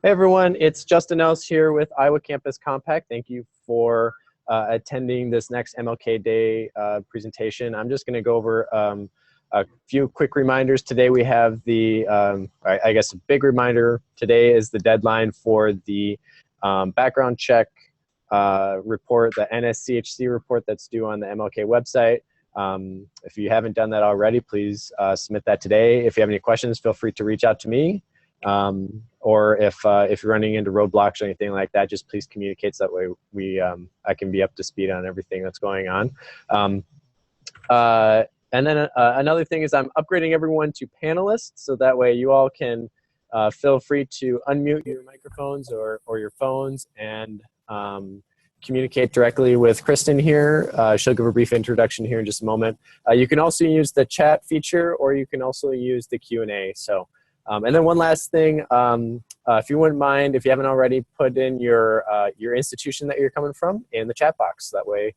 Hey everyone, it's Justin Else here with Iowa Campus Compact. Thank you for attending this next MLK Day presentation. I'm just going to go over a few quick reminders. Today we have the, I guess a big reminder, today is the deadline for the background check report, the NSCHC report that's due on the MLK website. If you haven't done that already, please submit that today. If you have any questions, feel free to reach out to me. Or if you're running into roadblocks or anything like that, just please communicate so that way I can be up to speed on everything that's going on. And then another thing is I'm upgrading everyone to panelists, so that way you all can feel free to unmute your microphones or your phones and communicate directly with Kristen here. She'll give a brief introduction here in just a moment. You can also use the chat feature, or you can also use the Q&A. So. And then one last thing, if you wouldn't mind, if you haven't already, put in your institution that you're coming from in the chat box. That way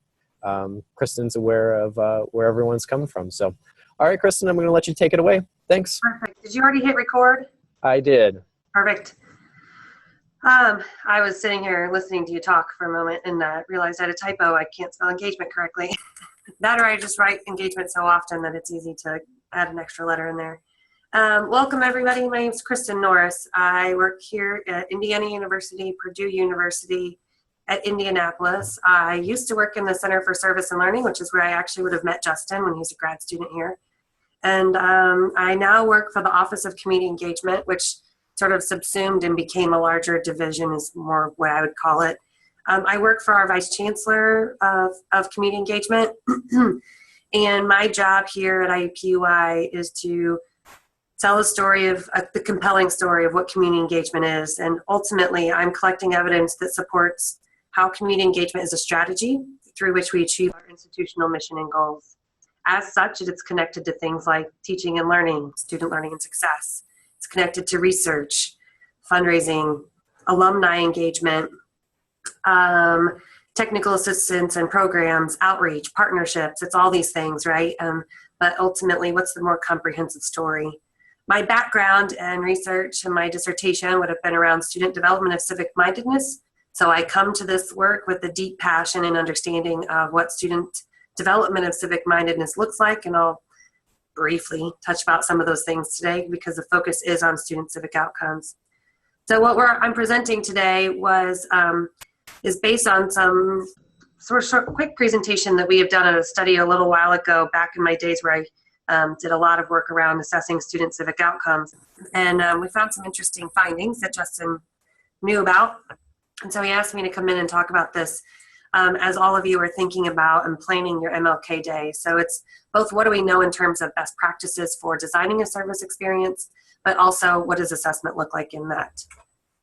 Kristen's aware of where everyone's coming from. So, all right, Kristen, I'm going to let you take it away. Thanks. Perfect. Did you already hit record? I did. Perfect. I was sitting here listening to you talk for a moment and realized I had a typo. I can't spell engagement correctly. That or I just write engagement so often that it's easy to add an extra letter in there. Welcome everybody. My name is Kristen Norris. I work here at Indiana University, Purdue University at Indianapolis. I used to work in the Center for Service and Learning, which is where I actually would have met Justin when he's a grad student here. And I now work for the Office of Community Engagement, which sort of subsumed and became a larger division is more what I would call it. I work for our Vice Chancellor of Community Engagement. And my job here at IUPUI is to tell a story of the compelling story of what community engagement is. And ultimately, I'm collecting evidence that supports how community engagement is a strategy through which we achieve our institutional mission and goals. As such, it's connected to things like teaching and learning, student learning and success. It's connected to research, fundraising, alumni engagement, technical assistance and programs, outreach, partnerships. It's all these things, right? But ultimately, what's the more comprehensive story? My background and research and my dissertation would have been around student development of civic mindedness. So I come to this work with a deep passion and understanding of what student development of civic mindedness looks like. And I'll briefly touch about some of those things today because the focus is on student civic outcomes. So what I'm presenting today is based on some sort of short, quick presentation that we have done at a study a little while ago back in my days where I did a lot of work around assessing student civic outcomes. And we found some interesting findings that Justin knew about. And so he asked me to come in and talk about this as all of you are thinking about and planning your MLK Day. So it's both what do we know in terms of best practices for designing a service experience, but also what does assessment look like in that.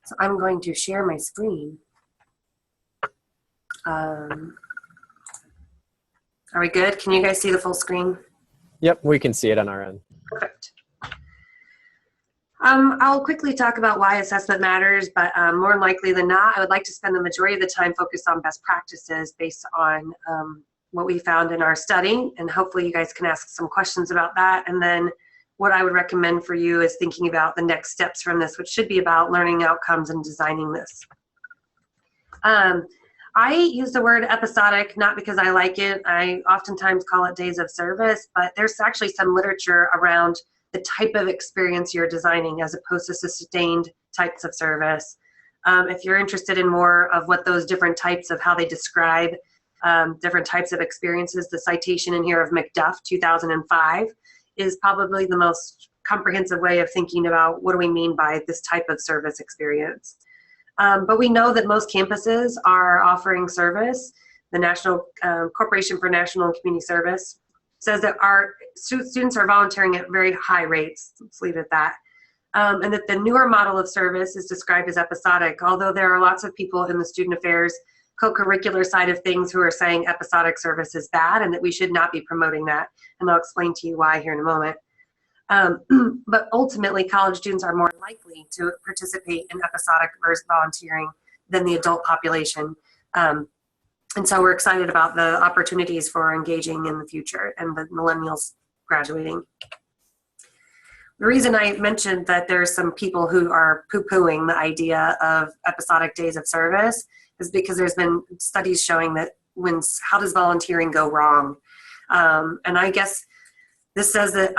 So I'm going to share my screen. Are we good? Can you guys see the full screen? Yep, we can see it on our end. Perfect. I'll quickly talk about why assessment matters, but more likely than not, I would like to spend the majority of the time focused on best practices based on what we found in our study, and hopefully you guys can ask some questions about that. And then what I would recommend for you is thinking about the next steps from this, which should be about learning outcomes and designing this. I use the word episodic, not because I like it. I oftentimes call it days of service, but there's actually some literature around the type of experience you're designing as opposed to sustained types of service. If you're interested in more of what those different types of how they describe different types of experiences, the citation in here of McDuff, 2005, is probably the most comprehensive way of thinking about what do we mean by this type of service experience. But we know that most campuses are offering service. The National Corporation for National and Community Service says that our students are volunteering at very high rates. Let's leave it at that. And that the newer model of service is described as episodic, although there are lots of people in the student affairs co-curricular side of things who are saying episodic service is bad and that we should not be promoting that. And I'll explain to you why here in a moment. But ultimately, college students are more likely to participate in episodic versus volunteering than the adult population. And so we're excited about the opportunities for engaging in the future and the millennials graduating. The reason I mentioned that there's some people who are poo-pooing the idea of episodic days of service is because there's been studies showing that how does volunteering go wrong? And I guess this says that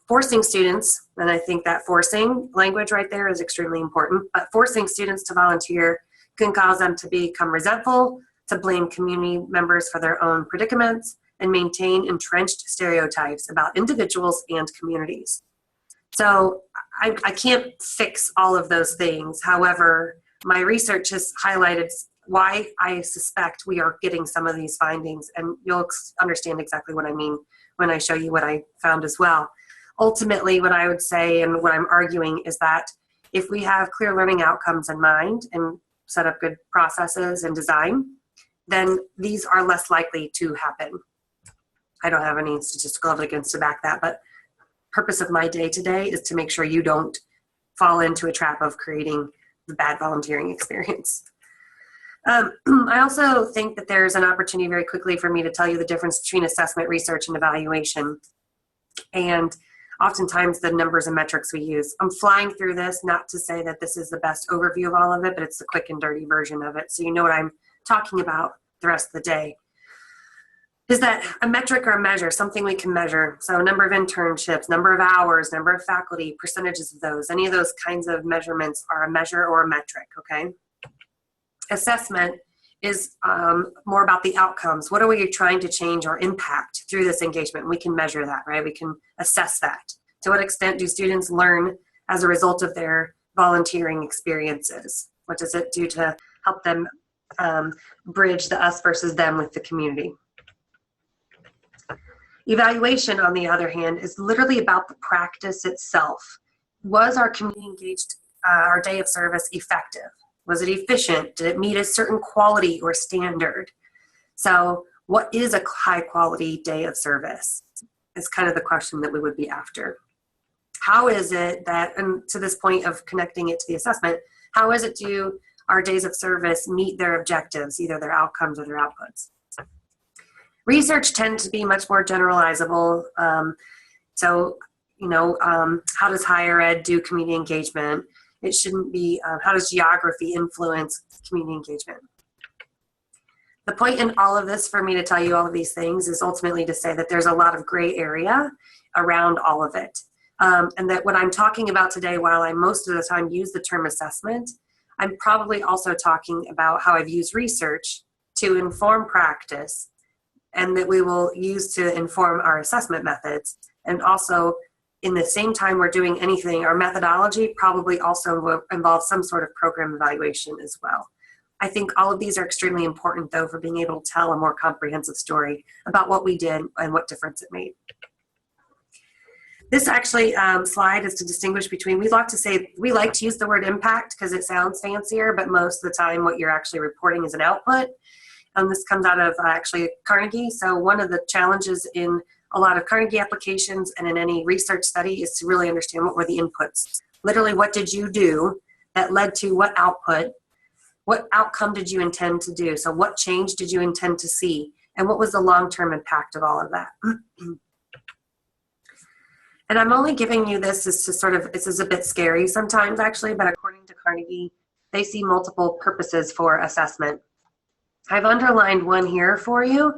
forcing students, and I think that forcing language right there is extremely important, but forcing students to volunteer can cause them to become resentful, to blame community members for their own predicaments, and maintain entrenched stereotypes about individuals and communities. So I can't fix all of those things. However, my research has highlighted why I suspect we are getting some of these findings, and you'll understand exactly what I mean when I show you what I found as well. Ultimately, what I would say and what I'm arguing is that if we have clear learning outcomes in mind and set up good processes and design, then these are less likely to happen. I don't have any statistical evidence to back that, but purpose of my day today is to make sure you don't fall into a trap of creating the bad volunteering experience. I also think that there's an opportunity very quickly for me to tell you the difference between assessment, research, and evaluation, and oftentimes the numbers and metrics we use. I'm flying through this, not to say that this is the best overview of all of it, but it's the quick and dirty version of it, so you know what I'm talking about the rest of the day. Is that a metric or a measure, something we can measure? So number of internships, number of hours, number of faculty, percentages of those, any of those kinds of measurements are a measure or a metric, okay? Assessment is more about the outcomes. What are we trying to change or impact through this engagement? We can measure that, right? We can assess that. To what extent do students learn as a result of their volunteering experiences? What does it do to help them bridge the us versus them with the community? Evaluation, on the other hand, is literally about the practice itself. Was our community engaged, our day of service effective? Was it efficient? Did it meet a certain quality or standard? So what is a high quality day of service? Is kind of the question that we would be after. How is it that, and to this point of connecting it to the assessment, how is it do our days of service meet their objectives, either their outcomes or their outputs? Research tends to be much more generalizable. How does higher ed do community engagement? It shouldn't be, how does geography influence community engagement? The point in all of this for me to tell you all of these things is ultimately to say that there's a lot of gray area around all of it. And that what I'm talking about today, while I most of the time use the term assessment, I'm probably also talking about how I've used research to inform practice, and that we will use to inform our assessment methods. And also, in the same time we're doing anything, our methodology probably also will involve some sort of program evaluation as well. I think all of these are extremely important, though, for being able to tell a more comprehensive story about what we did and what difference it made. This actually slide is to distinguish between, we like to use the word impact because it sounds fancier, but most of the time what you're actually reporting is an output. This comes out of actually Carnegie. So one of the challenges in a lot of Carnegie applications and in any research study is to really understand what were the inputs. Literally, what did you do that led to what output? What outcome did you intend to do? So what change did you intend to see? And what was the long-term impact of all of that? And I'm only giving you this as to sort of, this is a bit scary sometimes actually, but according to Carnegie, they see multiple purposes for assessment. I've underlined one here for you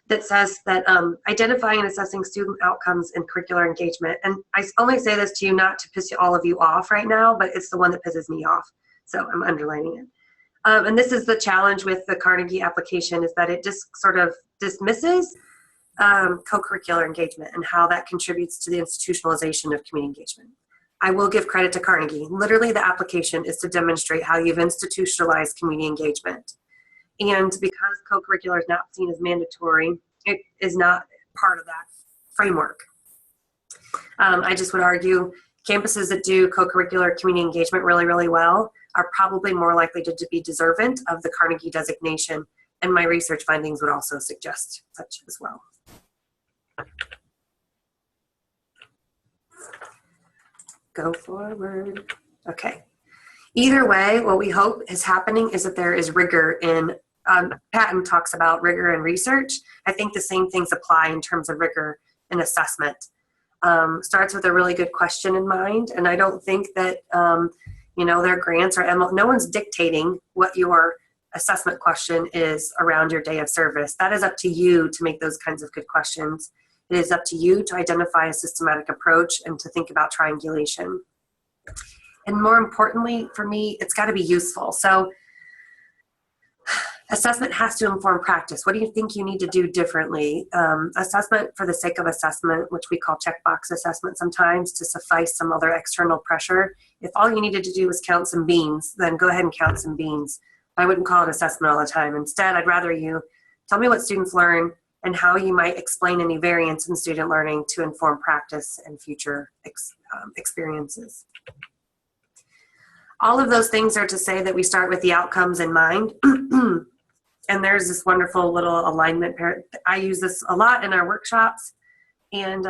that says that identifying and assessing student outcomes and curricular engagement. And I only say this to you not to piss all of you off right now, but it's the one that pisses me off. So I'm underlining it. And this is the challenge with the Carnegie application, is that it just sort of dismisses co-curricular engagement and how that contributes to the institutionalization of community engagement. I will give credit to Carnegie. Literally, the application is to demonstrate how you've institutionalized community engagement. And because co-curricular is not seen as mandatory, it is not part of that framework. I just would argue campuses that do co-curricular community engagement really, really well are probably more likely to be deserving of the Carnegie designation, and my research findings would also suggest such as well. Go forward. Okay. Either way, what we hope is happening is that there is rigor in, Patton talks about rigor in research. I think the same things apply in terms of rigor in assessment. starts with a really good question in mind. And I don't think that, their grants or no one's dictating what your assessment question is around your day of service. That is up to you to make those kinds of good questions. It is up to you to identify a systematic approach and to think about triangulation. And more importantly, for me, it's got to be useful. So assessment has to inform practice. What do you think you need to do differently? Assessment for the sake of assessment, which we call checkbox assessment sometimes to suffice some other external pressure. If all you needed to do was count some beans, then go ahead and count some beans. I wouldn't call it assessment all the time. Instead, I'd rather you tell me what students learn and how you might explain any variance in student learning to inform practice and future experiences. All of those things are to say that we start with the outcomes in mind. And there's this wonderful little alignment pair. I use this a lot in our workshops, and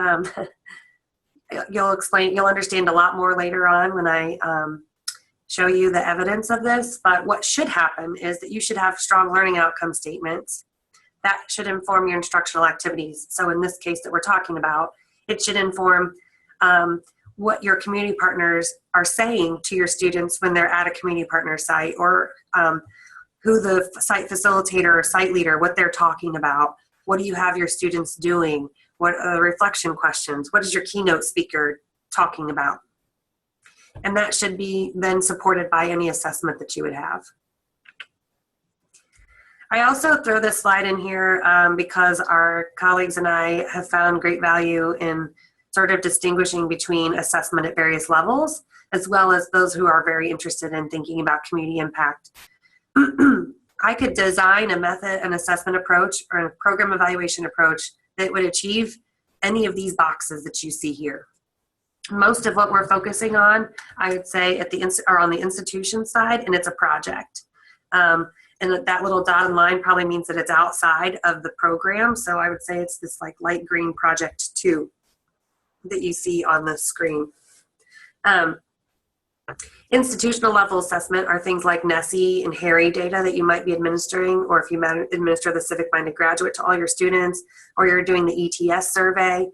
you'll understand a lot more later on when I show you the evidence of this. But what should happen is that you should have strong learning outcome statements that should inform your instructional activities. So in this case that we're talking about, it should inform what your community partners are saying to your students when they're at a community partner site, or who the site facilitator or site leader, what they're talking about. What do you have your students doing? What are the reflection questions? What is your keynote speaker talking about? And that should be then supported by any assessment that you would have. I also throw this slide in here because our colleagues and I have found great value in sort of distinguishing between assessment at various levels, as well as those who are very interested in thinking about community impact. I could design a method, an assessment approach, or a program evaluation approach that would achieve any of these boxes that you see here. Most of what we're focusing on, I would say, are on the institution side, and it's a project. And that little dotted line probably means that it's outside of the program. So I would say it's this like light green project 2 that you see on the screen. Institutional level assessment are things like NESE and HARRY data that you might be administering, or if you administer the Civic Graduate to all your students, or you're doing the ETS survey,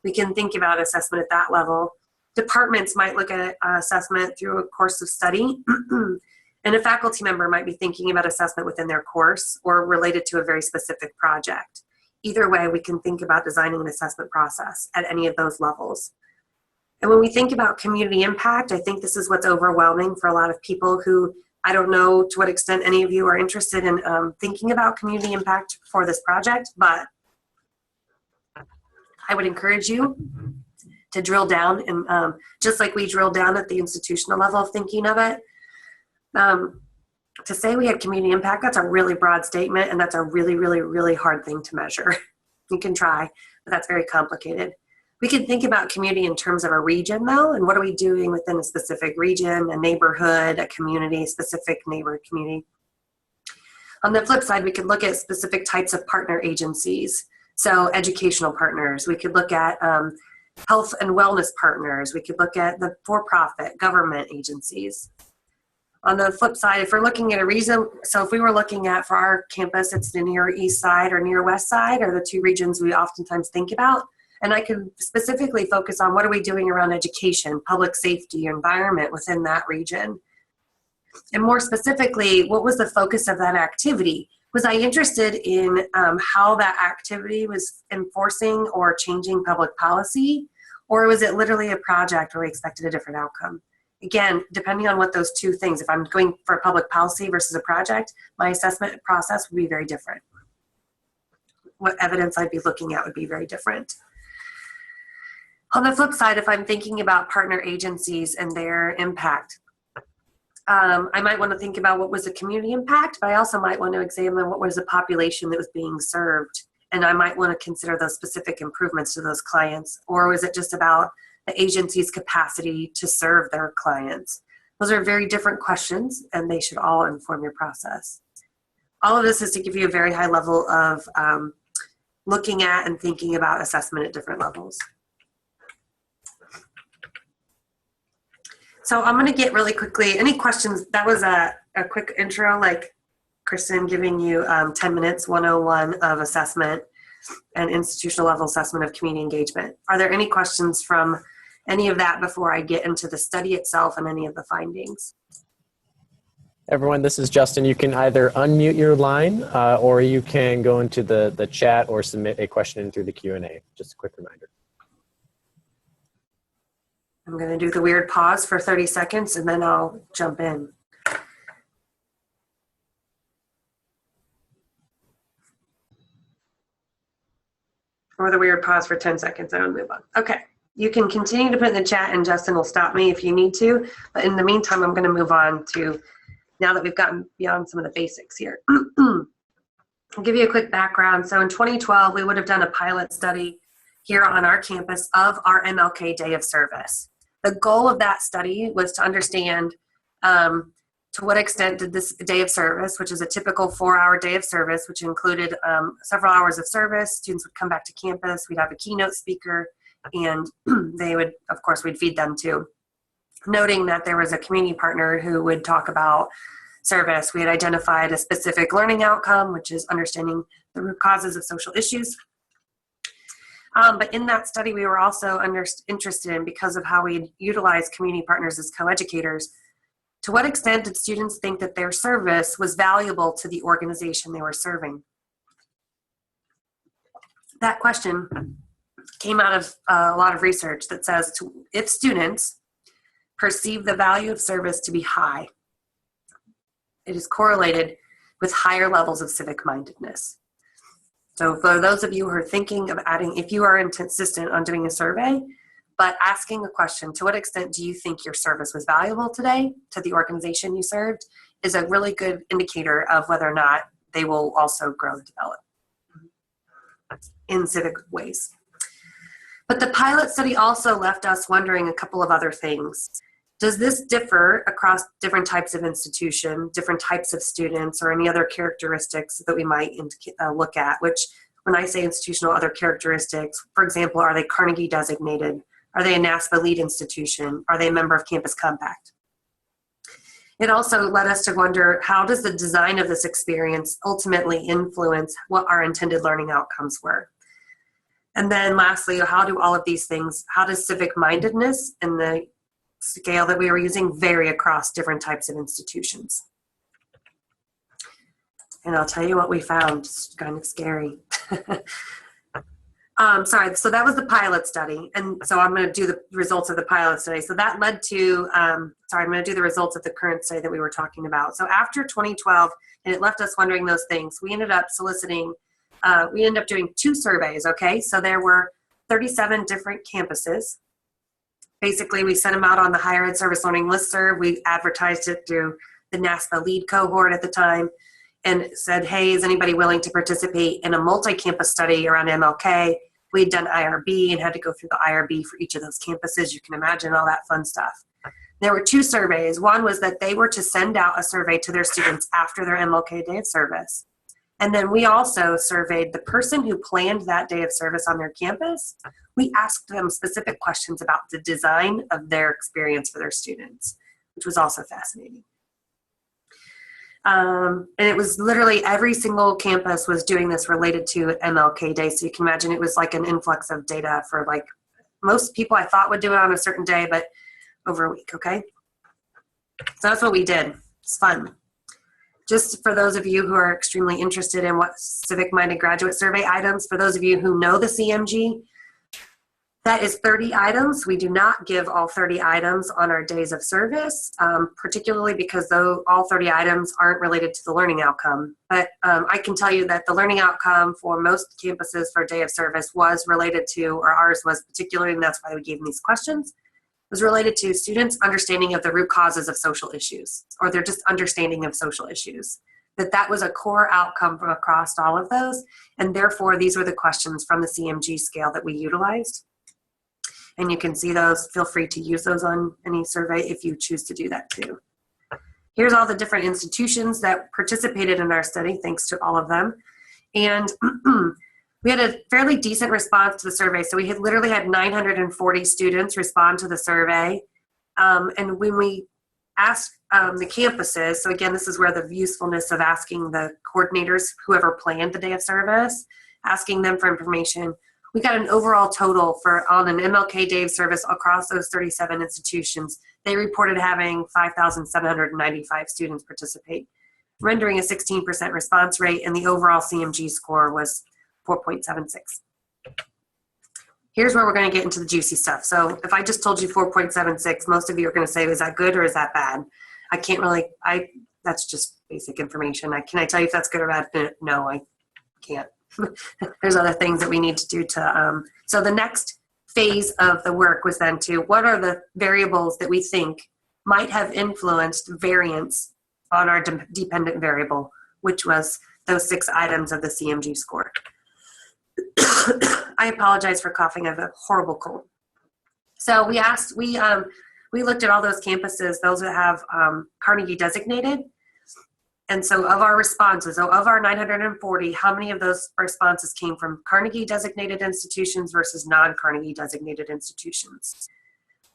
we can think about assessment at that level. Departments might look at assessment through a course of study, and a faculty member might be thinking about assessment within their course or related to a very specific project. Either way, we can think about designing an assessment process at any of those levels. And when we think about community impact, I think this is what's overwhelming for a lot of people who, I don't know to what extent any of you are interested in thinking about community impact for this project, but I would encourage you to drill down, and just like we drill down at the institutional level of thinking of it, to say we had community impact, that's a really broad statement, and that's a really, really, really hard thing to measure. You can try, but that's very complicated. We can think about community in terms of a region, though, and what are we doing within a specific region, a neighborhood, a community, specific neighborhood community. On the flip side, we could look at specific types of partner agencies. So educational partners, we could look at health and wellness partners, we could look at the for-profit government agencies. On the flip side, if we're looking at a region, so if we were looking at, for our campus, it's the near east side or near west side are the two regions we oftentimes think about. And I could specifically focus on what are we doing around education, public safety, environment within that region. And more specifically, what was the focus of that activity? Was I interested in how that activity was enforcing or changing public policy? Or was it literally a project where we expected a different outcome? Again, depending on what those two things, if I'm going for public policy versus a project, my assessment process would be very different. What evidence I'd be looking at would be very different. On the flip side, if I'm thinking about partner agencies and their impact, I might want to think about what was the community impact, but I also might want to examine what was the population that was being served. And I might want to consider those specific improvements to those clients. Or was it just about the agency's capacity to serve their clients? Those are very different questions, and they should all inform your process. All of this is to give you a very high level of looking at and thinking about assessment at different levels. So I'm going to get really quickly, any questions? That was a quick intro, like Kristen giving you 10 minutes, 101 of assessment. and institutional level assessment of community engagement. Are there any questions from any of that before I get into the study itself and any of the findings? Everyone, this is Justin. You can either unmute your line or you can go into the chat or submit a question through the Q&A. Just a quick reminder. I'm going to do the weird pause for 30 seconds and then I'll jump in. Or the weird pause for 10 seconds and I'll move on. Okay. You can continue to put in the chat and Justin will stop me if you need to. But in the meantime, I'm going to move on to, now that we've gotten beyond some of the basics here. I'll give you a quick background. So in 2012, we would have done a pilot study here on our campus of our MLK Day of Service. The goal of that study was to understand to what extent did this day of service, which is a typical 4-hour day of service, which included several hours of service, students would come back to campus, we'd have a keynote speaker, and they would, of course, we'd feed them too. Noting that there was a community partner who would talk about service, we had identified a specific learning outcome, which is understanding the root causes of social issues. But in that study, we were also interested in, because of how we utilize community partners as co-educators, to what extent did students think that their service was valuable to the organization they were serving? That question came out of a lot of research that says if students perceive the value of service to be high, it is correlated with higher levels of civic mindedness. So for those of you who are thinking of adding, if you are insistent on doing a survey, but asking a question, to what extent do you think your service was valuable today to the organization you served, is a really good indicator of whether or not they will also grow and develop in civic ways. But the pilot study also left us wondering a couple of other things. Does this differ across different types of institution, different types of students, or any other characteristics that we might look at? Which, when I say institutional other characteristics, for example, are they Carnegie designated? Are they a NASPA lead institution? Are they a member of Campus Compact? It also led us to wonder, how does the design of this experience ultimately influence what our intended learning outcomes were? And then lastly, how do all of these things, how does civic mindedness and the scale that we were using vary across different types of institutions? And I'll tell you what we found. It's kind of scary. Sorry, so that was the pilot study. And so I'm going to do the results of the pilot study. So that led to, I'm going to do the results of the current study that we were talking about. So after 2012, and it left us wondering those things, we ended up soliciting, we ended up doing 2 surveys, okay? So there were 37 different campuses. Basically, we sent them out on the Higher Ed Service Learning listserv. We advertised it through the NASPA lead cohort at the time and said, hey, is anybody willing to participate in a multi-campus study around MLK? We'd done IRB and had to go through the IRB for each of those campuses. You can imagine all that fun stuff. There were 2 surveys. One was that they were to send out a survey to their students after their MLK Day of Service. And then we also surveyed the person who planned that day of service on their campus. We asked them specific questions about the design of their experience for their students, which was also fascinating. And it was literally every single campus was doing this related to MLK Day. So you can imagine it was like an influx of data for like most people I thought would do it on a certain day, but over a week, okay? So that's what we did. It's fun. Just for those of you who are extremely interested in what civic-minded graduate survey items, for those of you who know the CMG, that is 30 items. We do not give all 30 items on our days of service, particularly because though all 30 items aren't related to the learning outcome. But I can tell you that the learning outcome for most campuses for a day of service was related to, or ours was particularly, and that's why we gave them these questions, was related to students' understanding of the root causes of social issues, or their just understanding of social issues. That was a core outcome from across all of those, and therefore these were the questions from the CMG scale that we utilized. And you can see those. Feel free to use those on any survey if you choose to do that too. Here's all the different institutions that participated in our study, thanks to all of them. And we had a fairly decent response to the survey. So we had literally had 940 students respond to the survey. And when we asked the campuses, so again, this is where the usefulness of asking the coordinators, whoever planned the day of service, asking them for information. We got an overall total on an MLK Day of Service across those 37 institutions. They reported having 5,795 students participate, rendering a 16% response rate, and the overall CMG score was 4.76. Here's where we're going to get into the juicy stuff. So if I just told you 4.76, most of you are going to say, is that good or is that bad? I can't really, that's just basic information. Can I tell you if that's good or bad? No, I can't. There's other things that we need to do to, so the next phase of the work was then to, what are the variables that we think might have influenced variance on our dependent variable, which was those 6 items of the CMG score. I apologize for coughing. I have a horrible cold. So we looked at all those campuses, those that have Carnegie designated. And so of our responses, so of our 940, how many of those responses came from Carnegie designated institutions versus non-Carnegie designated institutions?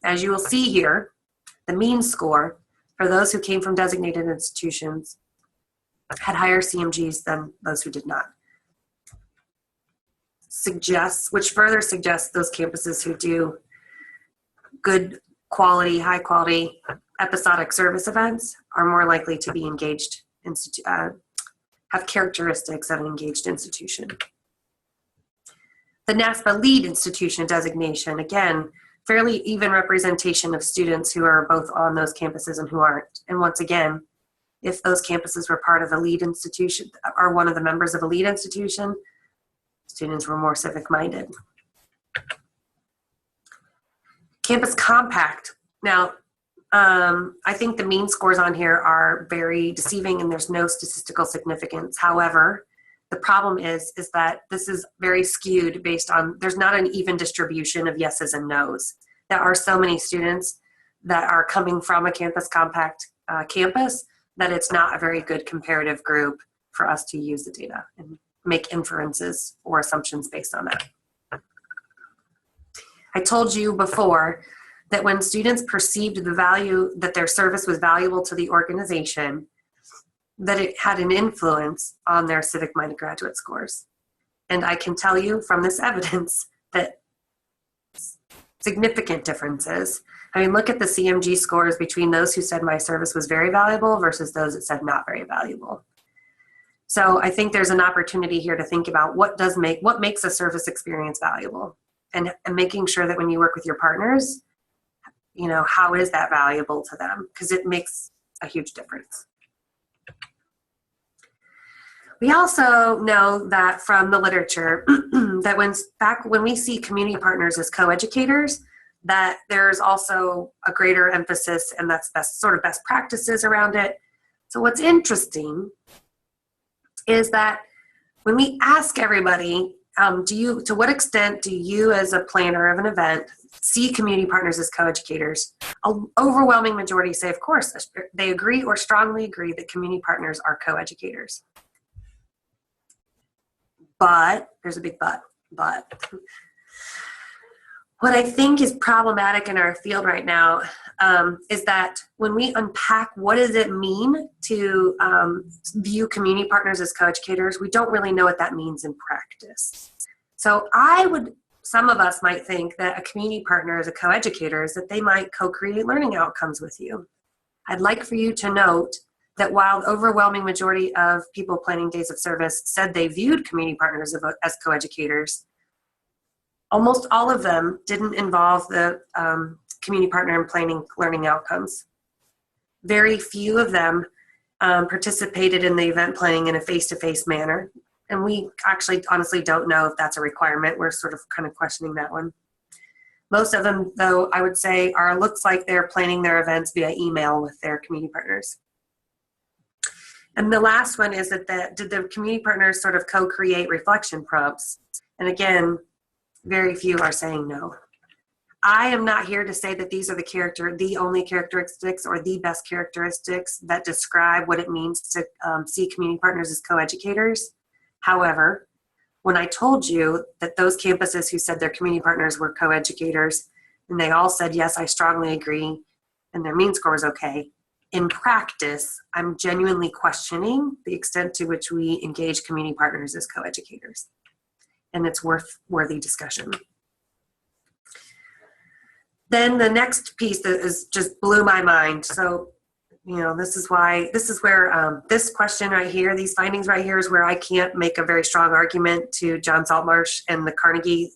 As you will see here, the mean score for those who came from designated institutions had higher CMGs than those who did not. Which further suggests those campuses who do good quality, high quality episodic service events are more likely to be engaged, have characteristics of an engaged institution. The NASPA lead institution designation, again, fairly even representation of students who are both on those campuses and who aren't. And once again, if those campuses were part of a lead institution or one of the members of a lead institution, students were more civic-minded. Campus compact. Now, I think the mean scores on here are very deceiving and there's no statistical significance. However, the problem is that this is very skewed based on, there's not an even distribution of yeses and nos. There are so many students that are coming from a campus compact campus that it's not a very good comparative group for us to use the data and make inferences or assumptions based on that. I told you before that when students perceived the value, that their service was valuable to the organization, that it had an influence on their civic-minded graduate scores. And I can tell you from this evidence that significant differences. I mean, look at the CMG scores between those who said my service was very valuable versus those that said not very valuable. So I think there's an opportunity here to think about what makes a service experience valuable, and making sure that when you work with your partners, you know, how is that valuable to them? Because it makes a huge difference. We also know that from the literature that when we see community partners as co-educators, that there's also a greater emphasis, and that's best practices around it. So what's interesting is that when we ask everybody, to what extent do you as a planner of an event see community partners as co-educators? An overwhelming majority say, of course, they agree or strongly agree that community partners are co-educators. But, there's a big but. What I think is problematic in our field right now is that when we unpack what does it mean to view community partners as co-educators, we don't really know what that means in practice. So some of us might think that a community partner as a co-educator is that they might co-create learning outcomes with you. I'd like for you to note that while the overwhelming majority of people planning days of service said they viewed community partners as co-educators, almost all of them didn't involve the community partner in planning learning outcomes. Very few of them participated in the event planning in a face-to-face manner. And we actually honestly don't know if that's a requirement. We're sort of kind of questioning that one. Most of them, though, I would say looks like they're planning their events via email with their community partners. And the last one is that did the community partners sort of co-create reflection prompts? And again, very few are saying no. I am not here to say that these are the only characteristics or the best characteristics that describe what it means to see community partners as co-educators. However, when I told you that those campuses who said their community partners were co-educators, and they all said, yes, I strongly agree, and their mean score was okay, in practice, I'm genuinely questioning the extent to which we engage community partners as co-educators. and it's worthy discussion. Then the next piece that is just blew my mind. So, this is where this question right here, these findings right here, is where I can't make a very strong argument to John Saltmarsh and the Carnegie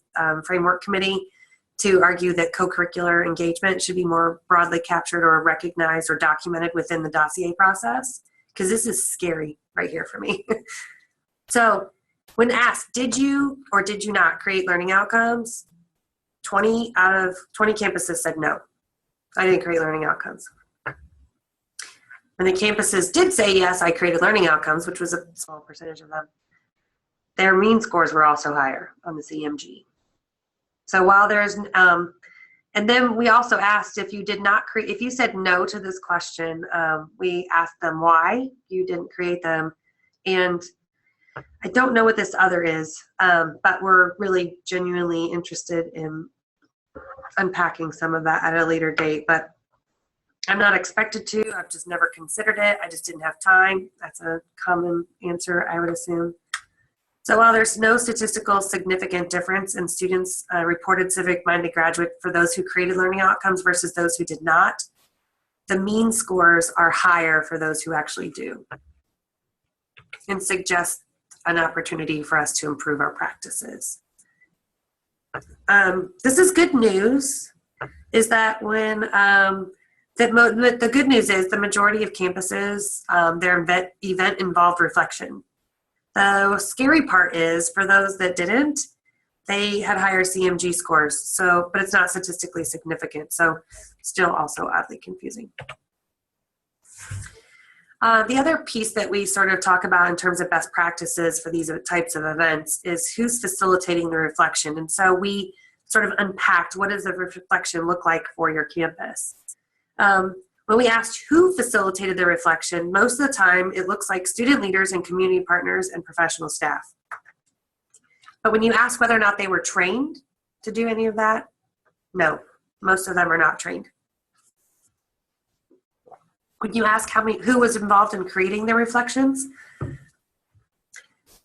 Framework Committee to argue that co-curricular engagement should be more broadly captured or recognized or documented within the dossier process, because this is scary right here for me. So when asked, did you or did you not create learning outcomes? 20 out of 20 campuses said no, I didn't create learning outcomes. And the campuses did say yes, I created learning outcomes, which was a small percentage of them. Their mean scores were also higher on the CMG. So while there's, and then we also asked if you did not create, if you said no to this question, we asked them why you didn't create them. And I don't know what this other is, but we're really genuinely interested in unpacking some of that at a later date. But I'm not expected to. I've just never considered it. I just didn't have time. That's a common answer, I would assume. So while there's no statistical significant difference in students reported civic-minded graduate for those who created learning outcomes versus those who did not, the mean scores are higher for those who actually do, and suggest an opportunity for us to improve our practices. This is good news, is that when the good news is the majority of campuses, their event involved reflection. The scary part is for those that didn't, they had higher CMG scores. So, but it's not statistically significant. So still also oddly confusing. The other piece that we sort of talk about in terms of best practices for these types of events is who's facilitating the reflection. And so we sort of unpacked, what does the reflection look like for your campus? When we asked who facilitated the reflection, most of the time it looks like student leaders and community partners and professional staff. But when you ask whether or not they were trained to do any of that, no, most of them are not trained. When you ask who was involved in creating the reflections,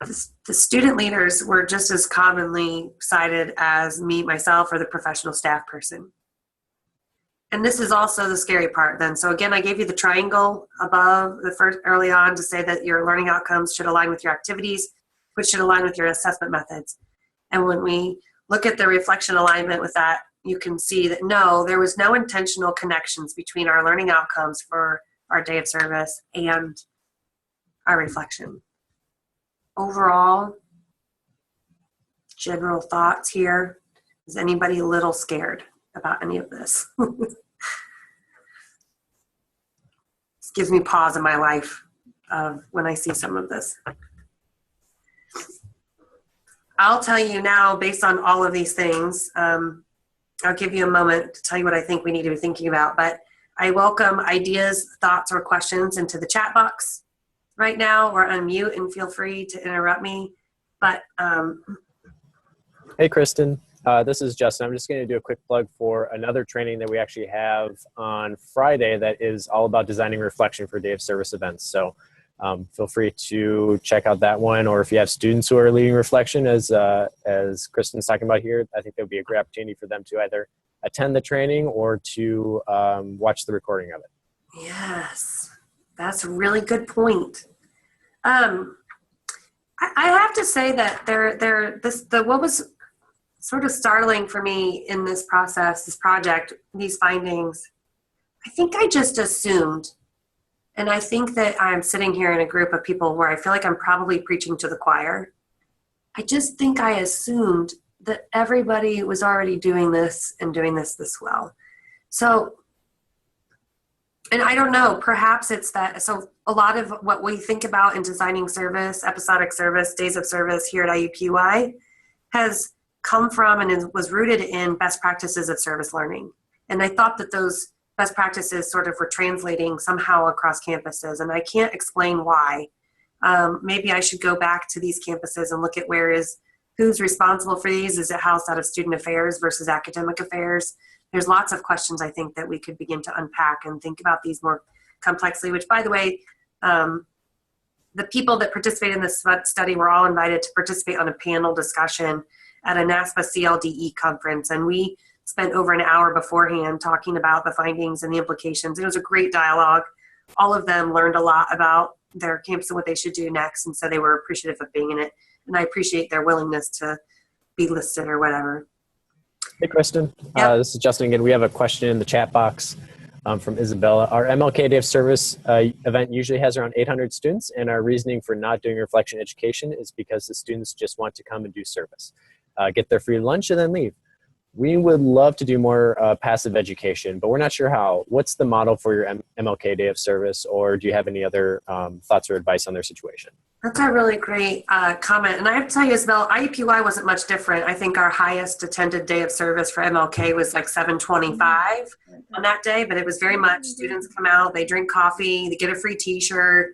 the student leaders were just as commonly cited as me, myself, or the professional staff person. And this is also the scary part then. So again, I gave you the triangle above the first early on to say that your learning outcomes should align with your activities, which should align with your assessment methods. And when we look at the reflection alignment with that, you can see that no, there was no intentional connections between our learning outcomes for our day of service and our reflection. Overall, general thoughts here. Is anybody a little scared about any of this? This gives me pause in my life when I see some of this. I'll tell you now, based on all of these things, I'll give you a moment to tell you what I think we need to be thinking about, but I welcome ideas, thoughts, or questions into the chat box right now, or unmute and feel free to interrupt me. But Hey, Kristen. This is Justin. I'm just going to do a quick plug for another training that we actually have on Friday that is all about designing reflection for day of service events. So feel free to check out that one, or if you have students who are leading reflection, as Kristen's talking about here, I think that would be a great opportunity for them to either attend the training or to watch the recording of it. Yes, that's a really good point. I have to say that what was sort of startling for me in this process, this project, these findings, I think I just assumed, and I think that I'm sitting here in a group of people where I feel like I'm probably preaching to the choir. I just think I assumed that everybody was already doing this and doing this well. So, and I don't know, perhaps it's that, so a lot of what we think about in designing service, episodic service, days of service here at IUPUI has come from and was rooted in best practices of service learning. And I thought that those best practices sort of were translating somehow across campuses, and I can't explain why. Maybe I should go back to these campuses and look at who's responsible for these. Is it housed out of student affairs versus academic affairs? There's lots of questions I think that we could begin to unpack and think about these more complexly, which, by the way, the people that participated in this study were all invited to participate on a panel discussion at a NASPA CLDE conference. And we spent over an hour beforehand talking about the findings and the implications. It was a great dialogue. All of them learned a lot about their campus and what they should do next. And so they were appreciative of being in it. And I appreciate their willingness to be listed or whatever. Hey, Kristen. Yep. This is Justin again. We have a question in the chat box from Isabella. Our MLK Day of Service event usually has around 800 students, and our reasoning for not doing reflection education is because the students just want to come and do service, get their free lunch, and then leave. We would love to do more passive education, but we're not sure how. What's the model for your MLK Day of Service, or do you have any other thoughts or advice on their situation? That's a really great comment. And I have to tell you, Isabel, IUPUI wasn't much different. I think our highest attended day of service for MLK was like 725 on that day, but it was very much students come out, they drink coffee, they get a free t-shirt,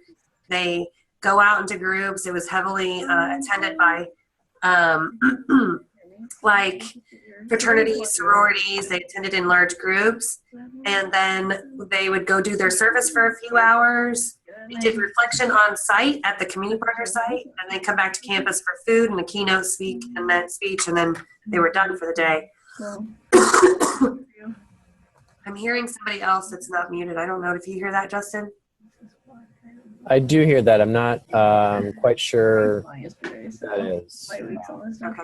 they go out into groups. It was heavily attended by like fraternities, sororities. They attended in large groups, and then they would go do their service for a few hours. They did reflection on site at the community partner site, and then come back to campus for food and a keynote speech, and then they were done for the day. I'm hearing somebody else that's not muted. I don't know if you hear that, Justin. I do hear that. I'm not quite sure that is. Okay.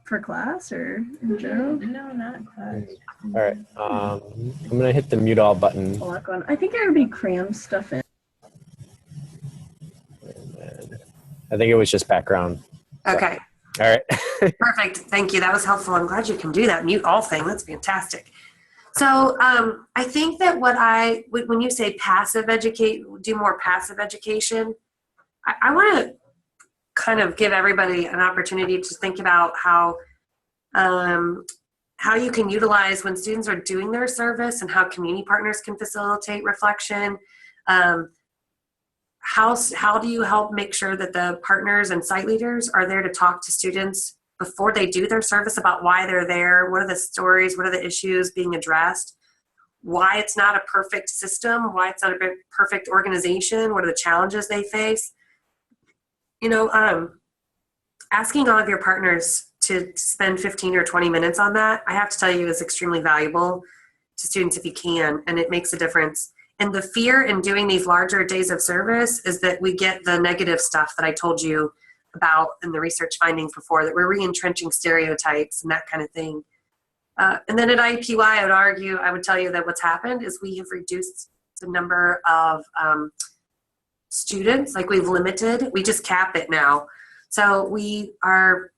For class or in general? No, not class. All right. I'm going to hit the mute all button. I think I would be cram stuff in. I think it was just background. Okay. All right. Perfect. Thank you. That was helpful. I'm glad you can do that mute all thing. That's fantastic. So I think that when you say do more passive education, I want to kind of give everybody an opportunity to think about how you can utilize when students are doing their service and how community partners can facilitate reflection. How do you help make sure that the partners and site leaders are there to talk to students before they do their service about why they're there? What are the stories? What are the issues being addressed? Why it's not a perfect system? Why it's not a perfect organization? What are the challenges they face? Asking all of your partners to spend 15 or 20 minutes on that, I have to tell you, is extremely valuable to students if you can, and it makes a difference. And the fear in doing these larger days of service is that we get the negative stuff that I told you about in the research findings before, that we're re-entrenching stereotypes and that kind of thing. And then at IUPUI, I would tell you that what's happened is we have reduced the number of students, like we just cap it now. So we are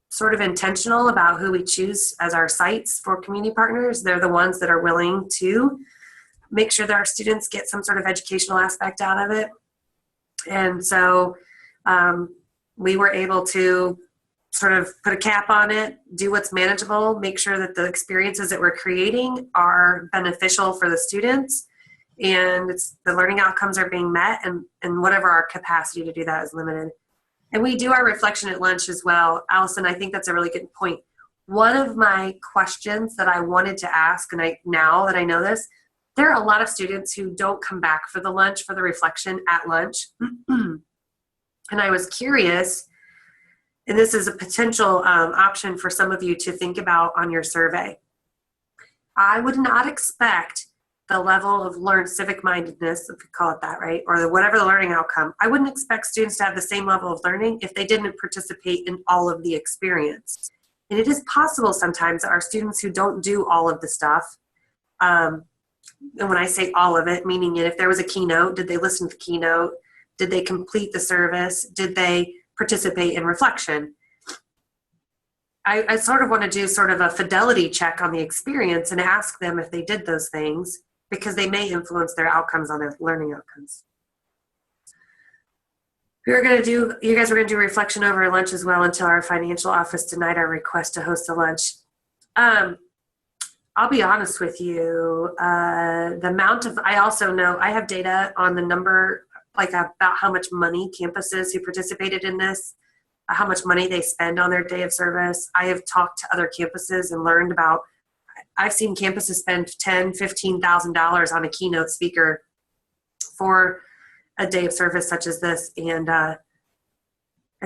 sort of intentional about who we choose as our sites for community partners. They're the ones that are willing to make sure that our students get some sort of educational aspect out of it. And so we were able to sort of put a cap on it, do what's manageable, make sure that the experiences that we're creating are beneficial for the students, and the learning outcomes are being met, and whatever our capacity to do that is limited. And we do our reflection at lunch as well. Allison, I think that's a really good point. One of my questions that I wanted to ask, and now that I know this, there are a lot of students who don't come back for the lunch, for the reflection at lunch. And I was curious, and this is a potential option for some of you to think about on your survey. I would not expect the level of learned civic mindedness, if we call it that, right? Or whatever the learning outcome. I wouldn't expect students to have the same level of learning if they didn't participate in all of the experience. And it is possible sometimes that our students who don't do all of the stuff, and when I say all of it, meaning if there was a keynote, did they listen to the keynote? Did they complete the service? Did they participate in reflection? I sort of want to do sort of a fidelity check on the experience and ask them if they did those things, because they may influence their outcomes on their learning outcomes. You guys were going to do reflection over lunch as well until our financial office denied our request to host a lunch. I'll be honest with you, I also know I have data on the number, like about how much money campuses who participated in this, how much money they spend on their day of service. I have talked to other campuses and learned about, I've seen campuses spend $10,000, $15,000 on a keynote speaker for a day of service such as this. And at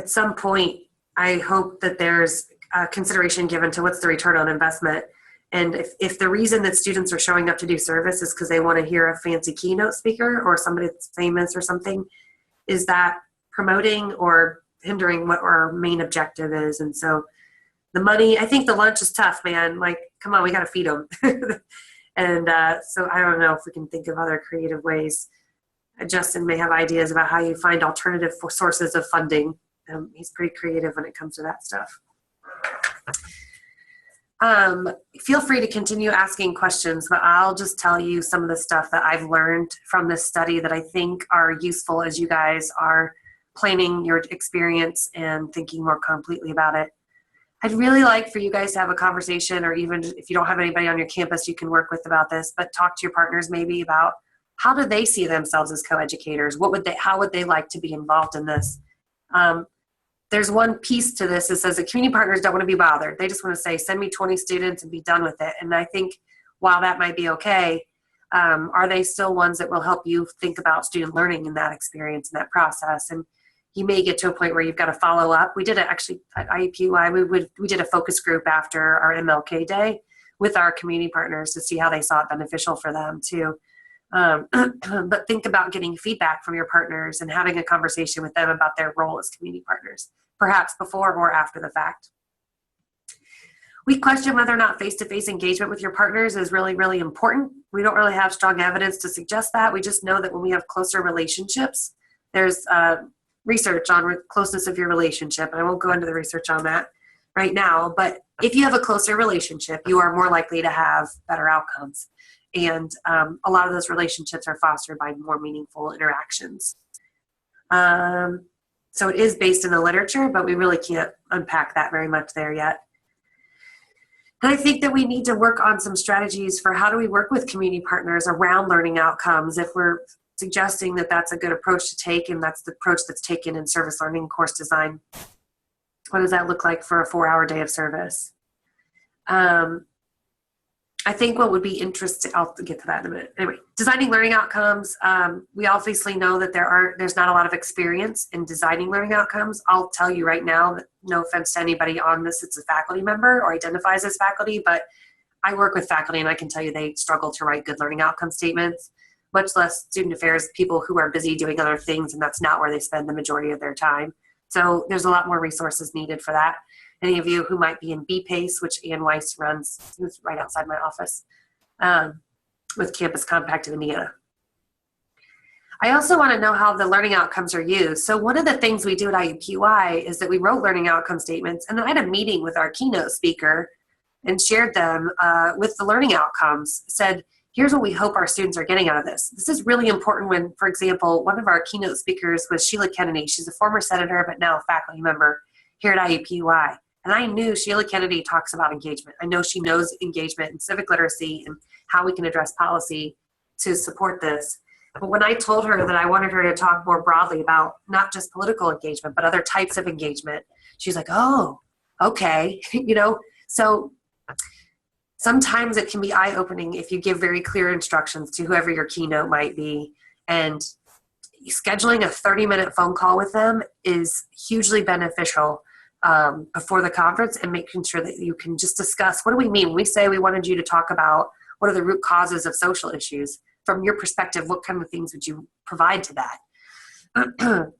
some point, I hope that there's consideration given to what's the return on investment. And if the reason that students are showing up to do service is because they want to hear a fancy keynote speaker or somebody that's famous or something, is that promoting or hindering what our main objective is? And so the money, I think the lunch is tough, man. Like, come on, we got to feed them. And so I don't know if we can think of other creative ways. Justin may have ideas about how you find alternative sources of funding. He's pretty creative when it comes to that stuff. Feel free to continue asking questions, but I'll just tell you some of the stuff that I've learned from this study that I think are useful as you guys are planning your experience and thinking more completely about it. I'd really like for you guys to have a conversation, or even if you don't have anybody on your campus you can work with about this, but talk to your partners maybe about how do they see themselves as coeducators? How would they like to be involved in this? There's one piece to this that says that community partners don't want to be bothered. They just want to say, send me 20 students and be done with it. And I think while that might be okay, are they still ones that will help you think about student learning in that experience and that process? And you may get to a point where you've got to follow up. We did it actually at IUPUI. We did a focus group after our MLK Day with our community partners to see how they saw it beneficial for them too. But think about getting feedback from your partners and having a conversation with them about their role as community partners, perhaps before or after the fact. We question whether or not face-to-face engagement with your partners is really, really important. We don't really have strong evidence to suggest that. We just know that when we have closer relationships, there's research on closeness of your relationship, and I won't go into the research on that right now, but if you have a closer relationship, you are more likely to have better outcomes. And a lot of those relationships are fostered by more meaningful interactions. So it is based in the literature, but we really can't unpack that very much there yet. And I think that we need to work on some strategies for how do we work with community partners around learning outcomes if we're suggesting that that's a good approach to take, and that's the approach that's taken in service learning course design. What does that look like for a 4-hour day of service? I think what would be interesting, I'll get to that in a minute. Anyway, designing learning outcomes. We obviously know that there's not a lot of experience in designing learning outcomes. I'll tell you right now that no offense to anybody on this that's a faculty member or identifies as faculty, but I work with faculty and I can tell you they struggle to write good learning outcome statements, much less student affairs people who are busy doing other things, and that's not where they spend the majority of their time. So there's a lot more resources needed for that. Any of you who might be in BPACE, which Ann Weiss runs, who's right outside my office, with Campus Compact in Indiana. I also want to know how the learning outcomes are used. So one of the things we do at IUPUI is that we wrote learning outcome statements, and then I had a meeting with our keynote speaker and shared them with the learning outcomes, said, here's what we hope our students are getting out of this. This is really important when, for example, one of our keynote speakers was Sheila Kennedy. She's a former senator, but now a faculty member here at IUPUI. And I knew Sheila Kennedy talks about engagement. I know she knows engagement and civic literacy and how we can address policy to support this. But when I told her that I wanted her to talk more broadly about not just political engagement, but other types of engagement, she's like, oh, okay. So sometimes it can be eye-opening if you give very clear instructions to whoever your keynote might be. And scheduling a 30-minute phone call with them is hugely beneficial before the conference, and making sure that you can just discuss, what do we mean? We say we wanted you to talk about what are the root causes of social issues. From your perspective, what kind of things would you provide to that?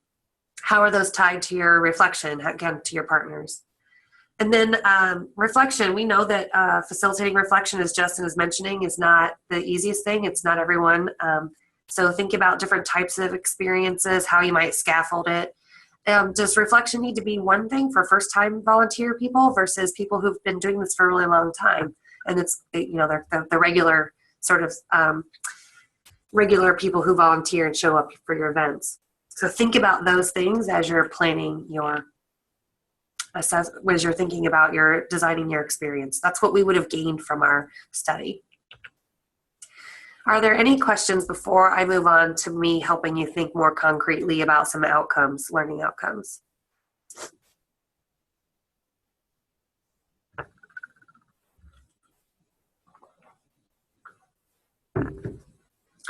How are those tied to your reflection, again, to your partners? And then reflection, we know that facilitating reflection, as Justin is mentioning, is not the easiest thing. It's not everyone. So think about different types of experiences, how you might scaffold it. Does reflection need to be one thing for first-time volunteer people versus people who've been doing this for a really long time? And it's, they're the regular sort of regular people who volunteer and show up for your events. So think about those things as you're planning your as you're thinking about your designing your experience. That's what we would have gained from our study. Are there any questions before I move on to me helping you think more concretely about some outcomes, learning outcomes?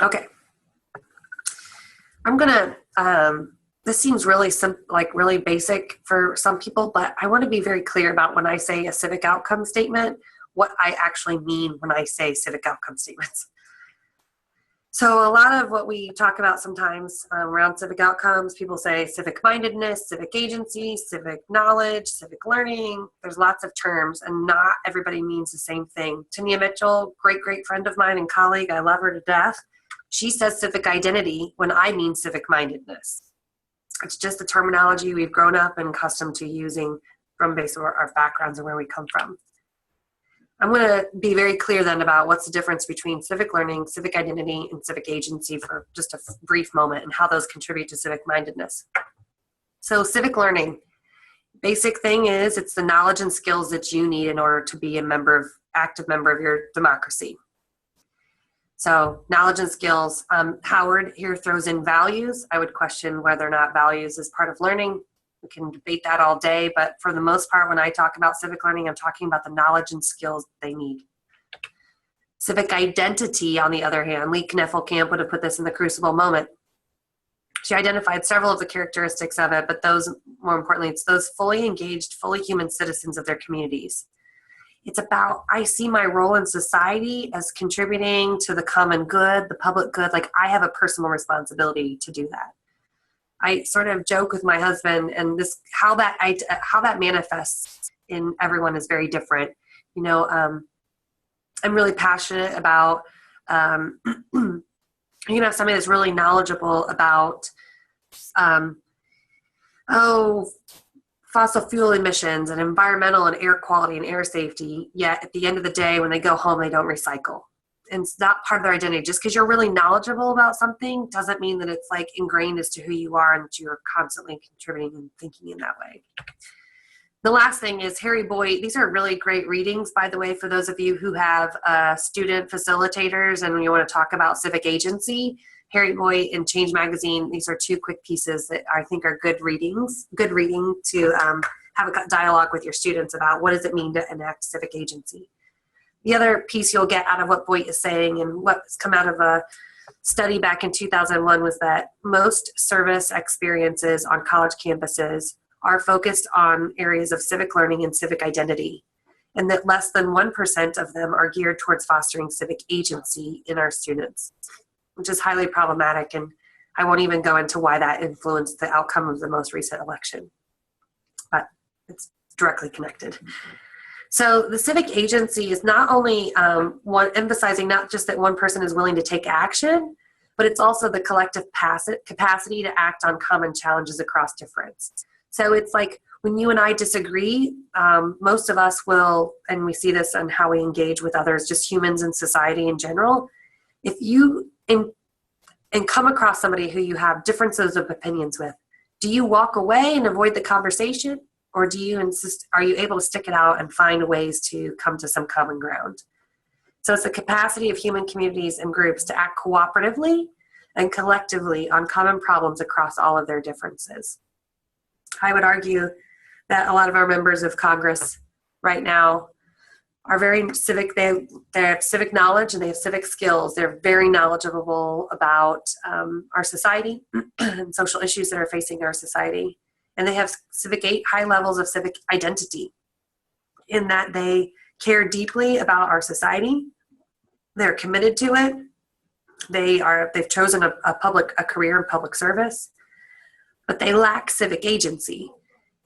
Okay. I'm gonna, this seems really really basic for some people, but I want to be very clear about when I say a civic outcome statement, what I actually mean when I say civic outcome statements. So a lot of what we talk about sometimes around civic outcomes, people say civic mindedness, civic agency, civic knowledge, civic learning. There's lots of terms, and not everybody means the same thing. Tania Mitchell, great friend of mine and colleague, I love her to death. She says civic identity when I mean civic mindedness. It's just the terminology we've grown up and accustomed to using from based on our backgrounds and where we come from. I'm going to be very clear then about what's the difference between civic learning, civic identity, and civic agency for just a brief moment, and how those contribute to civic mindedness. So civic learning, basic thing is it's the knowledge and skills that you need in order to be active member of your democracy. So knowledge and skills. Howard here throws in values. I would question whether or not values is part of learning. We can debate that all day, but for the most part, when I talk about civic learning, I'm talking about the knowledge and skills they need. Civic identity, on the other hand, Lee Kneffelkamp would have put this in the crucible moment. She identified several of the characteristics of it, but those, more importantly, it's those fully engaged, fully human citizens of their communities. It's about, I see my role in society as contributing to the common good, the public good. Like, I have a personal responsibility to do that. I sort of joke with my husband, and this how that manifests in everyone is very different. You know, I'm really passionate about, you know, somebody that's really knowledgeable about, fossil fuel emissions and environmental and air quality and air safety, yet at the end of the day, when they go home, they don't recycle. And it's not part of their identity. Just because you're really knowledgeable about something doesn't mean that it's like ingrained as to who you are and that you're constantly contributing and thinking in that way. The last thing is Harry Boyd. These are really great readings, by the way, for those of you who have student facilitators and you want to talk about civic agency. Harry Boyd and Change Magazine, these are two quick pieces that I think are good reading to have a dialogue with your students about what does it mean to enact civic agency. The other piece you'll get out of what Boyd is saying and what's come out of a study back in 2001 was that most service experiences on college campuses are focused on areas of civic learning and civic identity, and that less than 1% of them are geared towards fostering civic agency in our students, which is highly problematic, and I won't even go into why that influenced the outcome of the most recent election, but it's directly connected. So the civic agency is not only emphasizing not just that one person is willing to take action, but it's also the collective capacity to act on common challenges across difference. So it's like when you and I disagree, most of us will, and we see this on how we engage with others, just humans in society in general. If you and come across somebody who you have differences of opinions with, do you walk away and avoid the conversation? Or do you insist, are you able to stick it out and find ways to come to some common ground? So it's the capacity of human communities and groups to act cooperatively and collectively on common problems across all of their differences. I would argue that a lot of our members of Congress right now are very civic. They have civic knowledge and they have civic skills. They're very knowledgeable about our society and social issues that are facing our society. And they have high levels of civic identity in that they care deeply about our society. They're committed to it. They've chosen a career in public service, but they lack civic agency